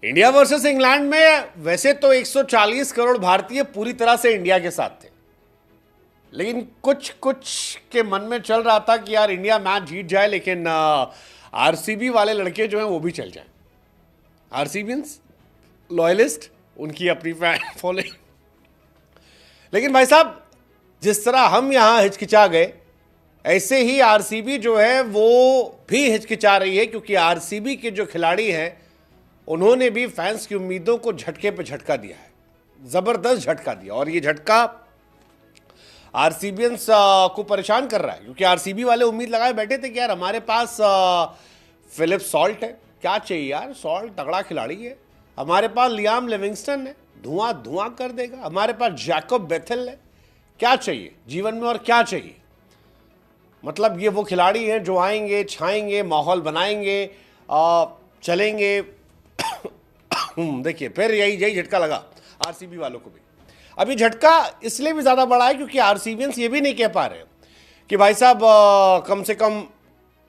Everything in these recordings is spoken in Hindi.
इंडिया वर्सेस इंग्लैंड में वैसे तो 140 करोड़ भारतीय पूरी तरह से इंडिया के साथ थे, लेकिन कुछ कुछ के मन में चल रहा था कि यार इंडिया मैच जीत जाए, लेकिन आरसीबी वाले लड़के जो हैं वो भी चल जाएं। आरसीबियंस लॉयलिस्ट, उनकी अपनी फैन फॉलोइंग। लेकिन भाई साहब, जिस तरह हम यहां हिचकिचा गए, ऐसे ही आरसीबी जो है वो भी हिचकिचा रही है, क्योंकि आरसीबी के जो खिलाड़ी हैं उन्होंने भी फैंस की उम्मीदों को झटके पे झटका दिया है, जबरदस्त झटका दिया। और ये झटका आरसीबियंस को परेशान कर रहा है, क्योंकि आरसीबी वाले उम्मीद लगाए बैठे थे कि यार हमारे पास फिलिप सॉल्ट है, क्या चाहिए यार, सॉल्ट तगड़ा खिलाड़ी है। हमारे पास लियाम लिविंगस्टन है, धुआं धुआं कर देगा। हमारे पास जैकब बेथेल है, क्या चाहिए जीवन में और क्या चाहिए। मतलब ये वो खिलाड़ी हैं जो आएंगे, छाएंगे, माहौल बनाएंगे, चलेंगे। देखिए फिर यही झटका लगा आरसीबी वालों को भी। अभी झटका इसलिए भी ज्यादा बड़ा है क्योंकि आरसीबियंस ये भी नहीं कह पा रहे कि भाई साहब कम से कम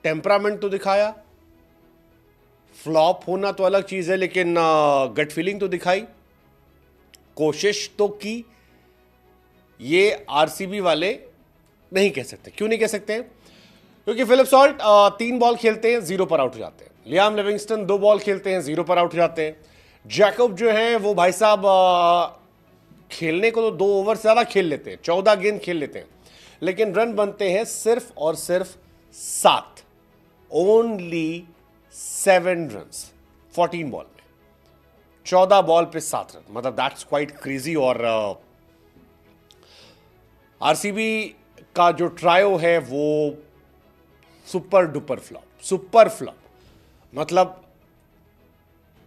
टेम्परामेंट तो दिखाया। फ्लॉप होना तो अलग चीज है, लेकिन गट फीलिंग तो दिखाई, कोशिश तो की। ये आरसीबी वाले नहीं कह सकते। क्यों नहीं कह सकते? क्योंकि फिलिप सॉल्ट 3 बॉल खेलते हैं, 0 पर आउट हो जाते हैं। लियाम लिविंगस्टन 2 बॉल खेलते हैं, 0 पर आउट हो जाते हैं। जैकब जो है वो भाई साहब खेलने को तो 2 ओवर से ज्यादा खेल लेते हैं, 14 गेंद खेल लेते हैं, लेकिन रन बनते हैं सिर्फ और सिर्फ 7, ओनली 7 रन 14 बॉल में, 14 बॉल पे 7 रन। मतलब दैट्स क्वाइट क्रेजी। और आरसीबी का जो ट्रायो है वो super duper flop, super flop. मतलब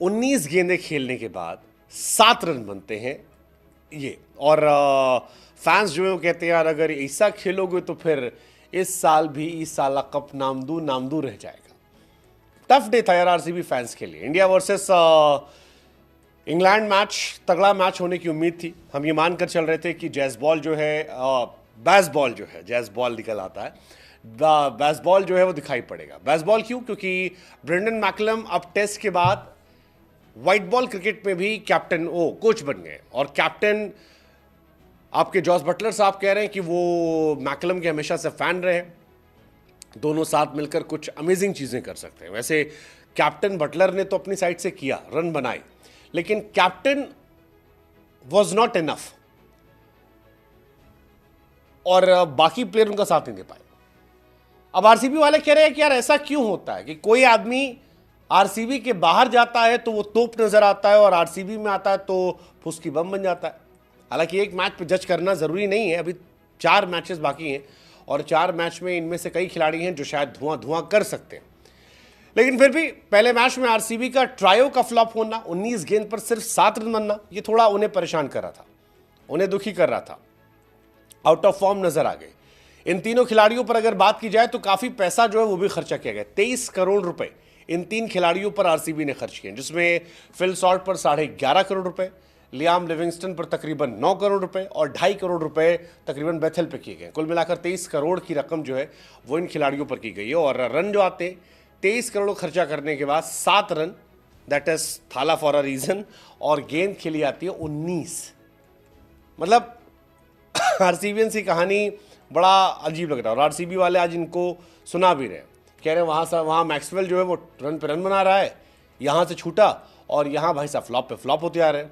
19 गेंदें खेलने के बाद 7 रन बनते हैं ये। और फैंस जो है वो कहते हैं यार अगर ऐसा खेलोगे तो फिर इस साल भी इस साल कप नामदू रह जाएगा। टफ डे था यार आरसीबी फैंस के लिए। इंडिया वर्सेस इंग्लैंड मैच तगड़ा मैच होने की उम्मीद थी। हम ये मानकर चल रहे थे कि बेसबॉल जो है जैज़बॉल निकल आता है, बेसबॉल जो है वो दिखाई पड़ेगा। बेसबॉल क्यों? क्योंकि ब्रेंडन मैकलम अब टेस्ट के बाद व्हाइट बॉल क्रिकेट में भी कोच बन गए। और कैप्टन आपके जॉस बटलर साहब कह रहे हैं कि वो मैकलम के हमेशा से फैन रहे, दोनों साथ मिलकर कुछ अमेजिंग चीजें कर सकते हैं। वैसे कैप्टन बटलर ने तो अपनी साइड से किया, रन बनाए, लेकिन कैप्टन वॉज नॉट इनफ और बाकी प्लेयर उनका साथ नहीं दे पाए। अब आरसीबी वाले कह रहे हैं कि यार ऐसा क्यों होता है कि कोई आदमी आरसीबी के बाहर जाता है तो वो तोप नजर आता है और आरसीबी में आता है तो फुसकी बम बन जाता है। हालांकि एक मैच पे जज करना जरूरी नहीं है, अभी 4 मैचेस बाकी हैं और 4 मैच में इनमें से कई खिलाड़ी हैं जो शायद धुआं कर सकते हैं। लेकिन फिर भी पहले मैच में आरसीबी का ट्रायो का फ्लॉप होना, 19 गेंद पर सिर्फ 7 रन बनना, ये थोड़ा उन्हें परेशान कर रहा था, उन्हें दुखी कर रहा था। आउट ऑफ फॉर्म नजर आ गए। इन तीनों खिलाड़ियों पर अगर बात की जाए तो काफी पैसा जो है वो भी खर्चा किया गया। 23 करोड़ रुपए इन 3 खिलाड़ियों पर आरसीबी ने खर्च किए, जिसमें फिल सॉल्ट पर 11.5 करोड़ रुपए, लियाम लिविंगस्टन पर तकरीबन 9 करोड़ रुपए और 2.5 करोड़ रुपए तकरीबन बेथेल पे किए गए। कुल मिलाकर 23 करोड़ की रकम जो है वो इन खिलाड़ियों पर की गई है। और रन जो आते 23 करोड़ खर्चा करने के बाद 7 रन, दैट इज थाला फॉर अ रीजन। और गेंद खेली आती है 19। मतलब आरसीबियंस की कहानी बड़ा अजीब लग रहा है। और आरसीबी वाले आज इनको सुना भी रहे, कह रहे हैं वहाँ मैक्सवेल जो है वो रन पे रन बना रहा है, यहाँ से छूटा और यहाँ भाई साहब फ्लॉप पे फ्लॉप होते आ रहे हैं,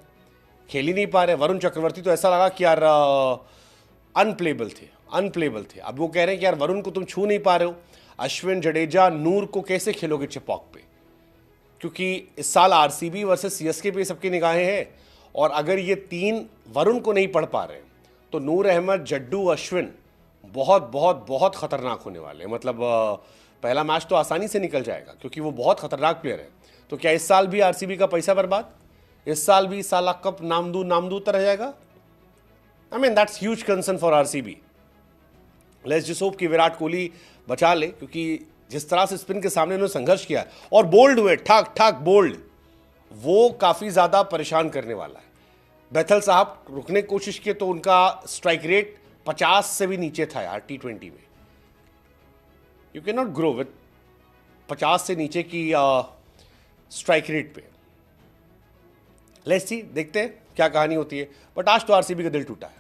खेल ही नहीं पा रहे। वरुण चक्रवर्ती तो ऐसा लगा कि यार अनप्लेबल थे। अब वो कह रहे हैं कि यार वरुण को तुम छू नहीं पा रहे हो, अश्विन, जडेजा, नूर को कैसे खेलोगे चिपॉक पे? क्योंकि इस साल आरसीबी वर्सेस सीएसके पे सबकी निगाहें हैं। और अगर ये 3 वरुण को नहीं पढ़ पा रहे तो नूर अहमद, जड्डू, अश्विन बहुत बहुत बहुत खतरनाक होने वाले हैं। मतलब पहला मैच तो आसानी से निकल जाएगा क्योंकि वो बहुत खतरनाक प्लेयर है। तो क्या इस साल भी आरसीबी का पैसा बर्बाद? इस साल भी साला कप नामदू रह जाएगा? I mean that's huge concern for RCB. Let's just hope कि विराट कोहली बचा ले, क्योंकि जिस तरह से स्पिन के सामने उन्होंने संघर्ष किया और बोल्ड हुए, ठाक बोल्ड, वो काफी ज्यादा परेशान करने वाला है। बेथल साहब रुकने की कोशिश की तो उनका स्ट्राइक रेट 50 से भी नीचे था यार T20 में। You can not grow with 50 से नीचे की स्ट्राइक रेट पे। लेट्स सी, देखते हैं क्या कहानी होती है, बट आज तो आरसीबी का दिल टूटा है।